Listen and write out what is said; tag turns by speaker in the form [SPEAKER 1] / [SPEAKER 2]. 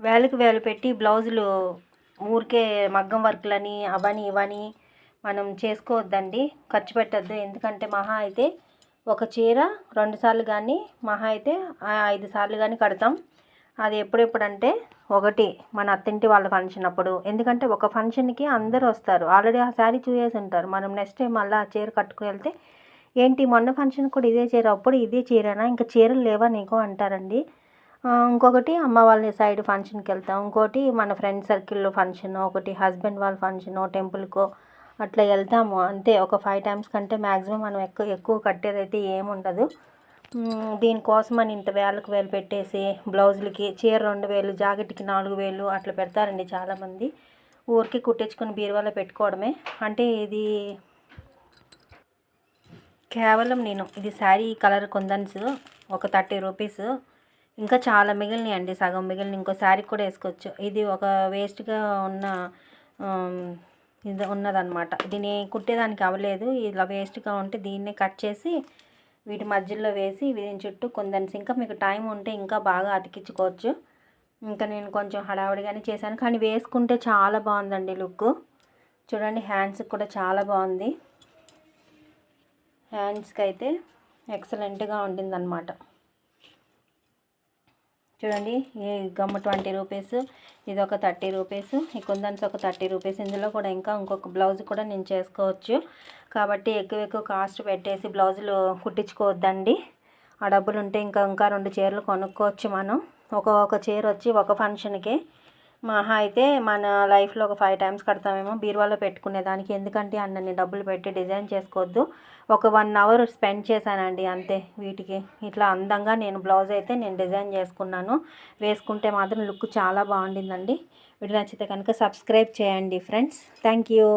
[SPEAKER 1] వేలకు వేలు పెట్టి బ్లౌజులు ఊరికే మగ్గం వర్క్లని అవని ఇవని మనం చేసుకోవద్దండి, ఖర్చు పెట్టద్దు. ఎందుకంటే మహా అయితే ఒక చీర 2 సార్లు కానీ మహా అయితే 5 సార్లు కానీ కడతాం. అది ఎప్పుడెప్పుడంటే ఒకటి మన అత్తింటి వాళ్ళ ఫంక్షన్ అప్పుడు, ఎందుకంటే ఒక ఫంక్షన్కి అందరూ వస్తారు, ఆల్రెడీ ఆ శారీ చూసేసి ఉంటారు. మనం నెక్స్ట్ టైం మళ్ళీ ఆ చీర కట్టుకుని వెళ్తే ఏంటి మొన్న ఫంక్షన్ కూడా ఇదే చీర, అప్పుడు ఇదే చీరనా, ఇంకా చీరలు లేవా నీకు అంటారండి. ఇంకొకటి అమ్మ వాళ్ళ సైడ్ ఫంక్షన్కి వెళ్తాం, ఇంకోటి మన ఫ్రెండ్ సర్కిల్లో ఫంక్షన్, ఒకటి హస్బెండ్ వాళ్ళ ఫంక్షను, టెంపుల్కో అట్లా వెళ్తాము అంతే. ఒక 5 టైమ్స్ కంటే మ్యాక్సిమం మనం ఎక్కువ కట్టేదైతే ఏముండదు. దీనికోసమని ఇంత వేలకు వేలు పెట్టేసి బ్లౌజులకి చీర 2000, జాకెట్కి 4000 అట్లా పెడతారండి చాలామంది. ఊరికి కుట్టించుకొని బీరువాలో పెట్టుకోవడమే. అంటే ఇది కేవలం నేను ఇది శారీ కలర్ కుందన్స్ ఒక 30 రూపీస్, ఇంకా చాలా మిగిలినాయండి, సగం మిగిలిన ఇంకో శారీ కూడా వేసుకోవచ్చు. ఇది ఒక వేస్ట్గా ఉన్న ఇది ఉన్నదన్నమాట, దీన్ని కుట్టేదానికి అవ్వలేదు. ఇలా వేస్ట్గా ఉంటే దీన్నే కట్ చేసి వీటి మధ్యలో వేసి దీని చుట్టూ కుందన్స్, ఇంకా మీకు టైం ఉంటే ఇంకా బాగా అతికించుకోవచ్చు. ఇంకా నేను కొంచెం హడావుడిగానే చేశాను, కానీ వేసుకుంటే చాలా బాగుందండి లుక్. చూడండి హ్యాండ్స్కి కూడా చాలా బాగుంది, హ్యాండ్స్కి అయితే ఎక్సలెంట్గా ఉంటుందన్నమాట. చూడండి ఈ గమ్ము 20 రూపీస్, ఇది ఒక 30 రూపీస్, ఈ కుందన్స్ ఒక 30 రూపీస్. ఇందులో కూడా ఇంకా ఇంకొక బ్లౌజ్ కూడా నేను చేసుకోవచ్చు. కాబట్టి ఎక్కువ కాస్ట్ పెట్టేసి బ్లౌజులు కుట్టించుకోవద్దండి. ఆ డబ్బులు ఉంటే ఇంకా 2 చీరలు కొనుక్కోవచ్చు మనం. ఒక చీర వచ్చి ఒక ఫంక్షన్కి మహా అయితే మన లైఫ్లో ఒక 5 టైమ్స్ కడతామేమో బీరువాలో పెట్టుకునేదానికి. ఎందుకంటే అన్నన్ని డబ్బులు పెట్టి డిజైన్ చేసుకోవద్దు. ఒక 1 అవర్ స్పెండ్ చేశానండి అంతే వీటికి. ఇట్లా అందంగా నేను బ్లౌజ్ అయితే నేను డిజైన్ చేసుకున్నాను. వేసుకుంటే మాత్రం లుక్ చాలా బాగుండిందండి. వీడియో నచ్చితే కనుక సబ్స్క్రైబ్ చేయండి ఫ్రెండ్స్. Thank you.